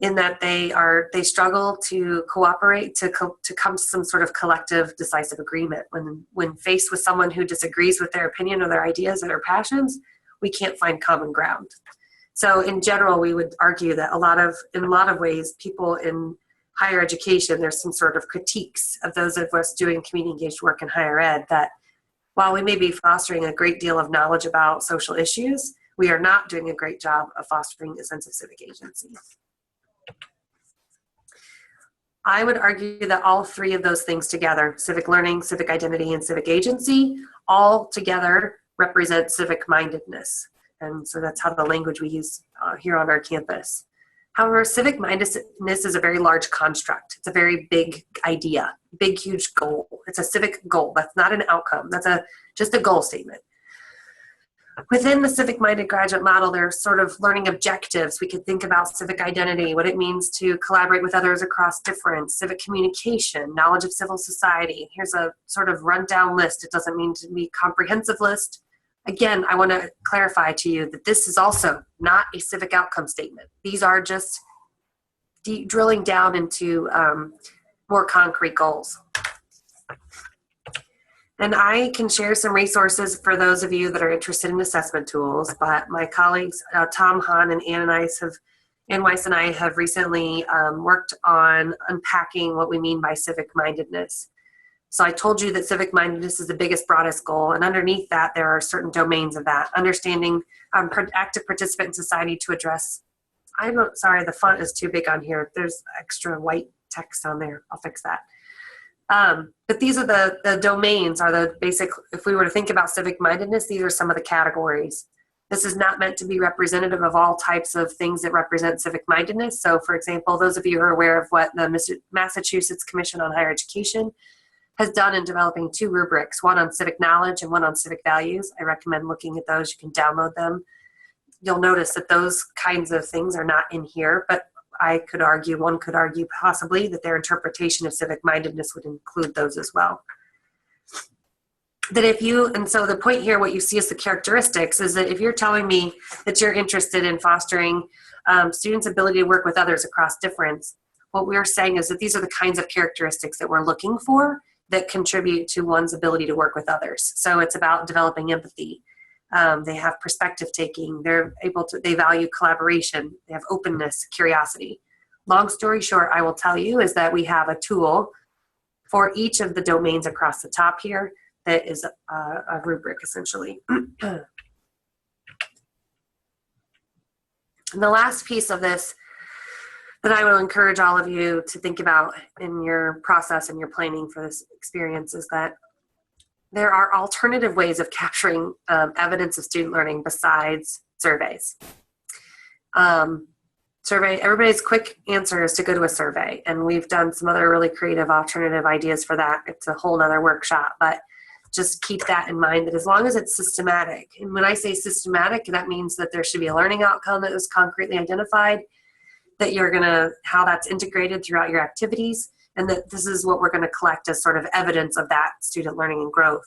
in that they struggle to cooperate, to come to some sort of collective decisive agreement. When faced with someone who disagrees with their opinion or their ideas or their passions, we can't find common ground. So in general, we would argue that in a lot of ways, people in higher education, there's some sort of critiques of those of us doing community engaged work in higher ed that while we may be fostering a great deal of knowledge about social issues, we are not doing a great job of fostering a sense of civic agency. I would argue that all three of those things together, civic learning, civic identity, and civic agency, all together represent civic mindedness. And so that's how the language we use here on our campus. However, civic mindedness is a very large construct. It's a very big idea, big, huge goal. It's a civic goal. That's not an outcome. That's just a goal statement. Within the civic-minded graduate model, there's sort of learning objectives. We could think about civic identity, what it means to collaborate with others across difference, civic communication, knowledge of civil society. Here's a sort of rundown list. It doesn't mean to be a comprehensive list. Again, I want to clarify to you that this is also not a civic outcome statement. These are just drilling down into more concrete goals. And I can share some resources for those of you that are interested in assessment tools, but my colleagues, Tom Hahn and Ann Weiss and I have recently worked on unpacking what we mean by civic-mindedness. So I told you that civic-mindedness is the biggest, broadest goal, and underneath that there are certain domains of that. Understanding active participant in society to address, sorry, the font is too big on here. There's extra white text on there. I'll fix that. But these are the domains, are the basic, if we were to think about civic-mindedness, these are some of the categories. This is not meant to be representative of all types of things that represent civic-mindedness. So for example, those of you who are aware of what the Massachusetts Commission on Higher Education has done in developing 2 rubrics, one on civic knowledge and one on civic values. I recommend looking at those. You can download them. You'll notice that those kinds of things are not in here, but one could argue possibly that their interpretation of civic-mindedness would include those as well. And so the point here, what you see as the characteristics, is that if you're telling me that you're interested in fostering students' ability to work with others across difference, what we're saying is that these are the kinds of characteristics that we're looking for that contribute to one's ability to work with others. So it's about developing empathy. They have perspective taking. They value collaboration. They have openness, curiosity. Long story short, I will tell you is that we have a tool for each of the domains across the top here that is a rubric essentially. And the last piece of this that I will encourage all of you to think about in your process and your planning for this experience is that there are alternative ways of capturing evidence of student learning besides surveys. Everybody's quick answer is to go to a survey, and we've done some other really creative alternative ideas for that. It's a whole nother workshop, but just keep that in mind, that as long as it's systematic, and when I say systematic, that means that there should be a learning outcome that is concretely identified, that how that's integrated throughout your activities, and that this is what we're going to collect as sort of evidence of that student learning and growth.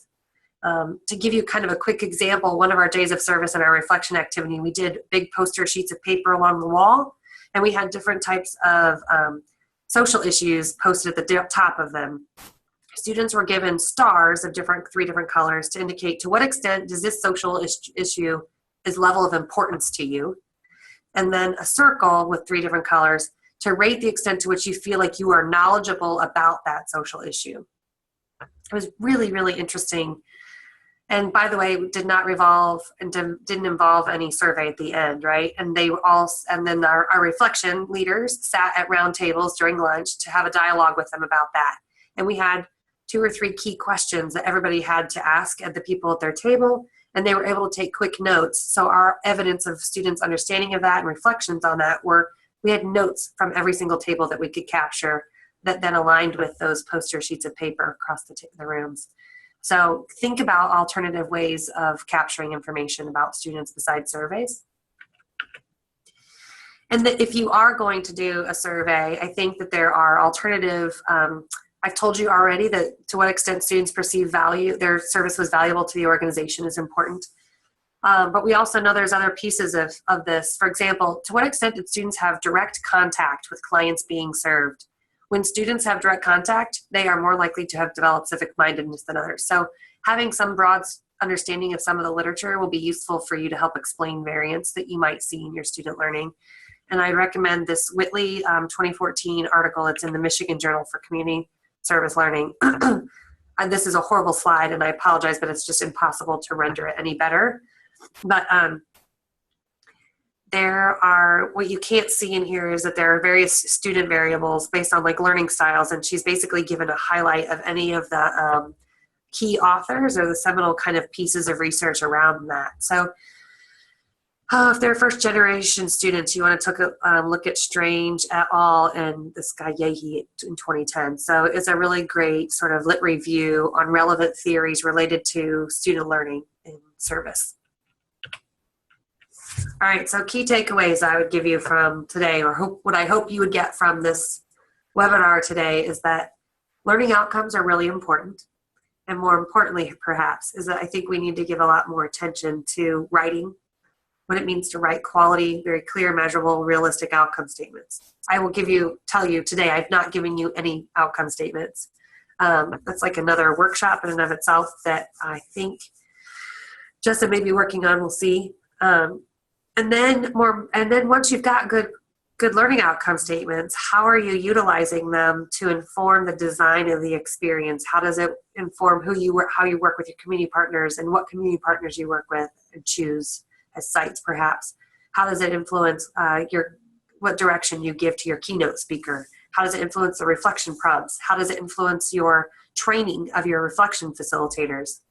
To give you kind of a quick example, one of our days of service in our reflection activity, we did big poster sheets of paper along the wall, and we had different types of social issues posted at the top of them. Students were given stars of 3 different colors to indicate to what extent does this social issue is level of importance to you, and then a circle with 3 different colors to rate the extent to which you feel like you are knowledgeable about that social issue. It was really, really interesting. And by the way, it did not revolve and didn't involve any survey at the end, right? And then our reflection leaders sat at round tables during lunch to have a dialogue with them about that. And we had 2 or 3 key questions that everybody had to ask at the people at their table, and they were able to take quick notes. So our evidence of students' understanding of that and reflections on that we had notes from every single table that we could capture that then aligned with those poster sheets of paper across the rooms. So think about alternative ways of capturing information about students besides surveys. And that if you are going to do a survey, I think that there are alternative, I've told you already that to what extent students perceive value, their service was valuable to the organization is important. But we also know there's other pieces of this. For example, to what extent did students have direct contact with clients being served? When students have direct contact, they are more likely to have developed civic-mindedness than others. So having some broad understanding of some of the literature will be useful for you to help explain variance that you might see in your student learning. And I recommend this Whitley 2014 article. It's in the Michigan Journal for Community Service Learning. And this is a horrible slide, and I apologize, but it's just impossible to render it any better. But what you can't see in here is that there are various student variables based on like learning styles, and she's basically given a highlight of any of the key authors or the seminal kind of pieces of research around that. So if they're first generation students, you want to take a look at Strange et al. And this guy Yehi in 2010. So it's a really great sort of lit review on relevant theories related to student learning in service. All right, so key takeaways I would give you from today, or what I hope you would get from this webinar today, is that learning outcomes are really important. And more importantly, perhaps, is that I think we need to give a lot more attention to writing, what it means to write quality, very clear, measurable, realistic outcome statements. I will tell you today, I've not given you any outcome statements. That's like another workshop in and of itself that I think Justin may be working on, we'll see. And then once you've got good learning outcome statements, how are you utilizing them to inform the design of the experience? How does it inform how you work with your community partners and what community partners you work with and choose as sites perhaps? How does it influence what direction you give to your keynote speaker? How does it influence the reflection prompts? How does it influence your training of your reflection facilitators?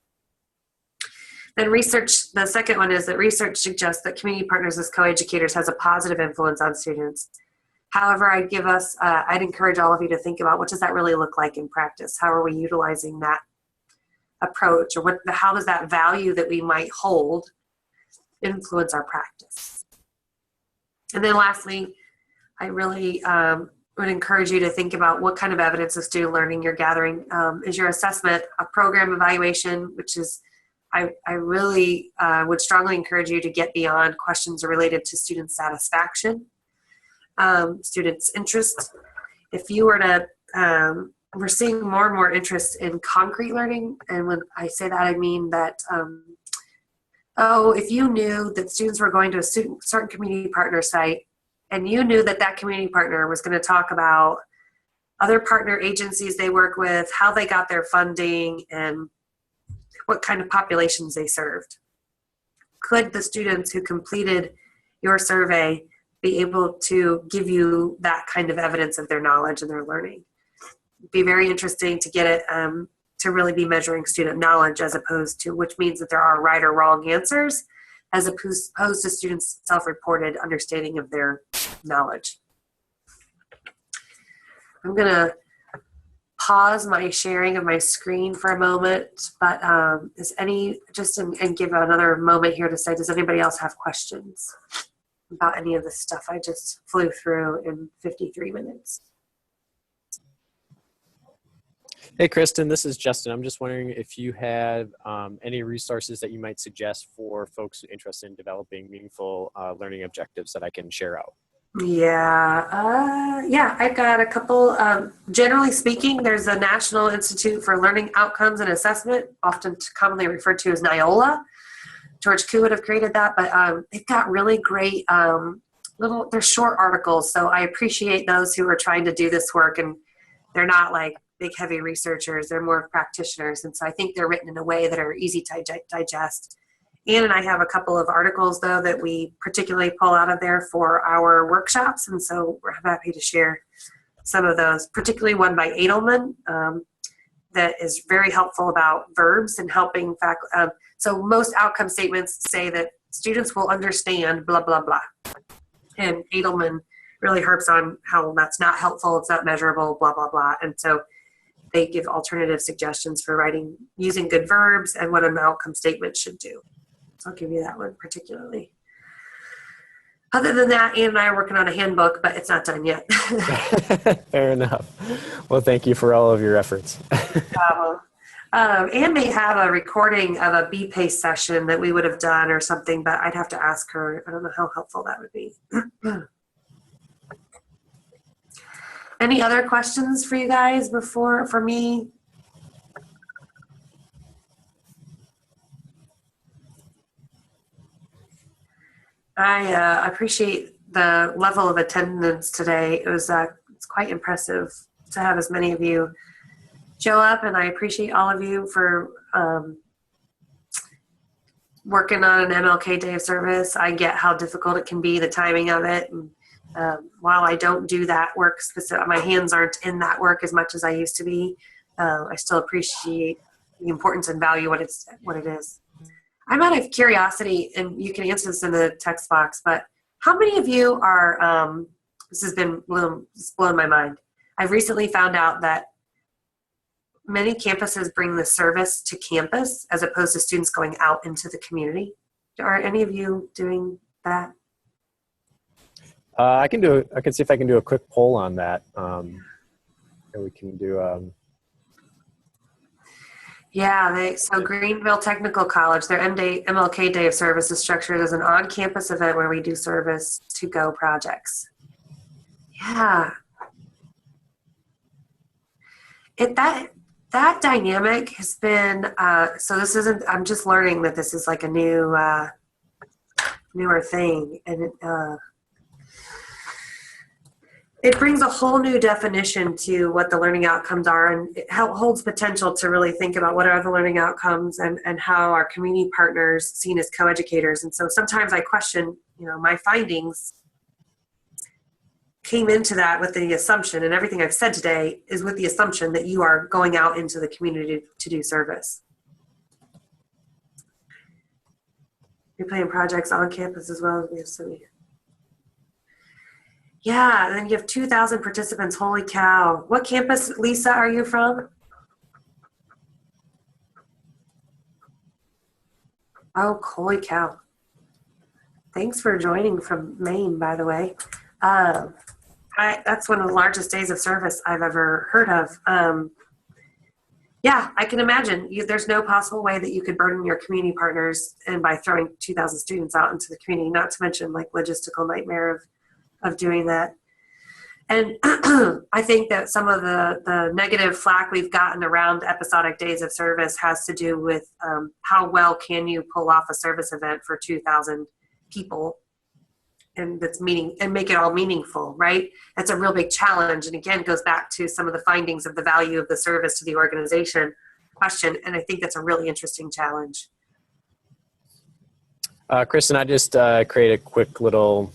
Then the second one is that research suggests that community partners as coeducators has a positive influence on students. However, I'd encourage all of you to think about, what does that really look like in practice? How are we utilizing that approach, or how does that value that we might hold influence our practice? And then lastly, I really would encourage you to think about what kind of evidence of student learning you're gathering. Is your assessment a program evaluation, which is, I really would strongly encourage you to get beyond questions related to student satisfaction, students' interest. If you were to, we're seeing more and more interest in concrete learning. And when I say that, I mean that, if you knew that students were going to a certain community partner site, and you knew that community partner was going to talk about other partner agencies they work with, how they got their funding, and what kind of populations they served. Could the students who completed your survey be able to give you that kind of evidence of their knowledge and their learning? It'd be very interesting to get it to really be measuring student knowledge, as opposed to, which means that there are right or wrong answers, as opposed to students' self-reported understanding of their knowledge. I'm going to pause my sharing of my screen for a moment, but and give another moment here to say, does anybody else have questions about any of the stuff I just flew through in 53 minutes? Hey, Kristen, this is Justin. I'm just wondering if you have any resources that you might suggest for folks interested in developing meaningful learning objectives that I can share out. Yeah, I've got a couple. Generally speaking, there's a National Institute for Learning Outcomes and Assessment, often commonly referred to as NIOLA. George Koo would have created that, but they've got really great they're short articles, so I appreciate those who are trying to do this work, and they're not like big, heavy researchers, they're more practitioners, and so I think they're written in a way that are easy to digest. Ann and I have a couple of articles, though, that we particularly pull out of there for our workshops, and so we're happy to share some of those, particularly one by Edelman that is very helpful about verbs and helping faculty. So most outcome statements say that students will understand blah, blah, blah. And Edelman really harps on how that's not helpful, it's not measurable, blah, blah, blah. And so they give alternative suggestions for writing using good verbs and what an outcome statement should do. So I'll give you that one particularly. Other than that, Ann and I are working on a handbook, but it's not done yet. Fair enough. Well, thank you for all of your efforts. Ann may have a recording of a B-PACE session that we would have done or something, but I'd have to ask her. I don't know how helpful that would be. Any other questions for you guys for me? I appreciate the level of attendance today. It's quite impressive to have as many of you show up, and I appreciate all of you for working on an MLK Day of Service. I get how difficult it can be, the timing of it. And, while I don't do that work my hands aren't in that work as much as I used to be. I still appreciate the importance and value what it is. I'm out of curiosity, and you can answer this in the text box, but how many of you are, this has been blown my mind. I've recently found out that many campuses bring the service to campus as opposed to students going out into the community. Are any of you doing that? I can see if I can do a quick poll on that. And we can do. Yeah, so Greenville Technical College, their MLK Day of Service is structured as an on-campus event where we do service to go projects. Yeah. That dynamic has been, so this isn't, I'm just learning that this is like a newer thing. And it brings a whole new definition to what the learning outcomes are, and it holds potential to really think about what are the learning outcomes and how our community partners seen as co-educators. And so sometimes I question, my findings came into that with the assumption, and everything I've said today is with the assumption that you are going out into the community to do service. You're playing projects on campus as well as we have so many. Yeah, and then you have 2,000 participants. Holy cow. What campus, Lisa, are you from? Oh, holy cow. Thanks for joining from Maine, by the way. That's one of the largest days of service I've ever heard of. Yeah, I can imagine. There's no possible way that you could burden your community partners and by throwing 2,000 students out into the community, not to mention like logistical nightmare of doing that. And I think that some of the negative flack we've gotten around episodic days of service has to do with how well can you pull off a service event for 2,000 people and make it all meaningful, right? That's a real big challenge. And again, goes back to some of the findings of the value of the service to the organization question. And I think that's a really interesting challenge. Kristen, I just create a quick little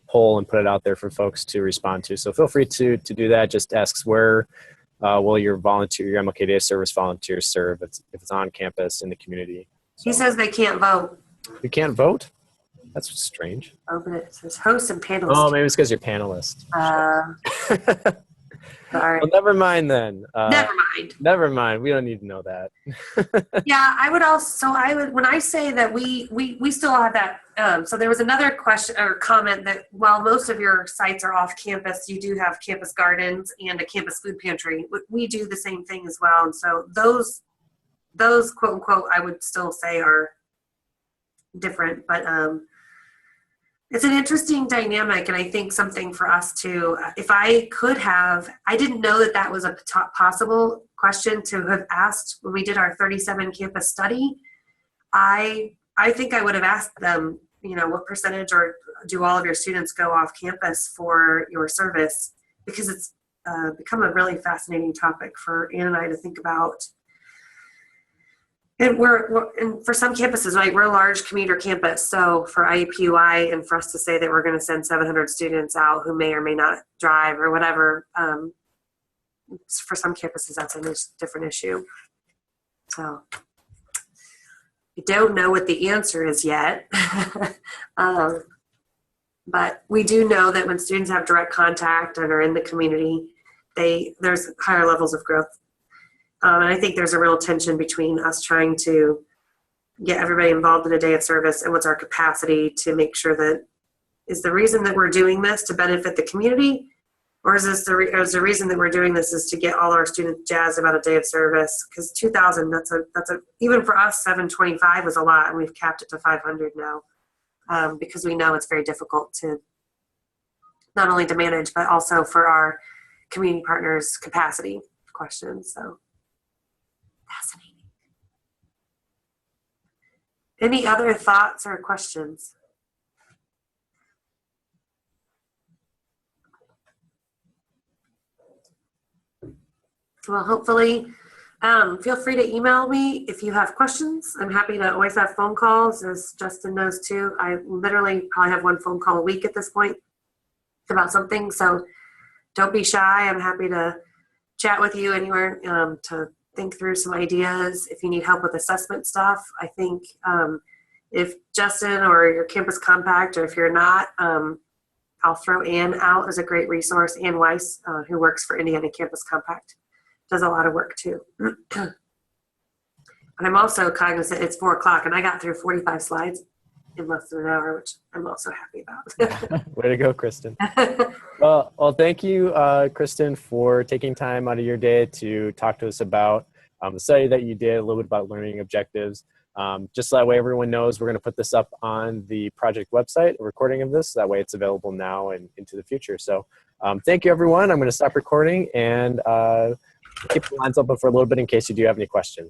poll and put it out there for folks to respond to. So feel free to do that. Just asks where will your MLK Day of Service volunteers serve if it's on campus in the community. So, he says they can't vote. You can't vote? That's strange. Open it. It says host and panelists. Oh, maybe it's because you're panelist. Sorry. Well, never mind then. Never mind. Never mind. We don't need to know that. Yeah, when I say that we still have that, so there was another question or comment that while most of your sites are off campus, you do have campus gardens and a campus food pantry. We do the same thing as well. And so those quote unquote, I would still say are different, but it's an interesting dynamic, and I think something for us to, if I could have, I didn't know that was a possible question to have asked when we did our 37 campus study. I think I would have asked them, what percentage or do all of your students go off campus for your service? Because it's become a really fascinating topic for Ann and I to think about. And and for some campuses, right, we're a large commuter campus. So for IUPUI and for us to say that we're going to send 700 students out who may or may not drive or whatever, for some campuses, that's a different issue. So we don't know what the answer is yet. But we do know that when students have direct contact and are in the community, there's higher levels of growth. And I think there's a real tension between us trying to get everybody involved in a day of service and what's our capacity to make sure that is the reason that we're doing this to benefit the community, or is the reason that we're doing this is to get all our students jazzed about a day of service? Because 2,000, that's a even for us 725 was a lot, and we've capped it to 500 now because we know it's very difficult to not only to manage but also for our community partners' capacity questions. So. Fascinating. Any other thoughts or questions? Well, hopefully, feel free to email me if you have questions. I'm happy to always have phone calls, as Justin knows too. I literally probably have one phone call a week at this point about something, so don't be shy. I'm happy to chat with you anywhere to think through some ideas. If you need help with assessment stuff, I think if Justin or your campus compact, or if you're not, I'll throw Ann out as a great resource. Ann Weiss, who works for Indiana Campus Compact, does a lot of work too. And I'm also cognizant it's 4 o'clock and I got through 45 slides in less than an hour, which I'm also happy about. Way to go, Kristen. Well, thank you, Kristen, for taking time out of your day to talk to us about the study that you did, a little bit about learning objectives. Just so that way everyone knows, we're going to put this up on the project website, a recording of this. That way it's available now and into the future. So thank you, everyone. I'm going to stop recording and keep the lines open for a little bit in case you do have any questions.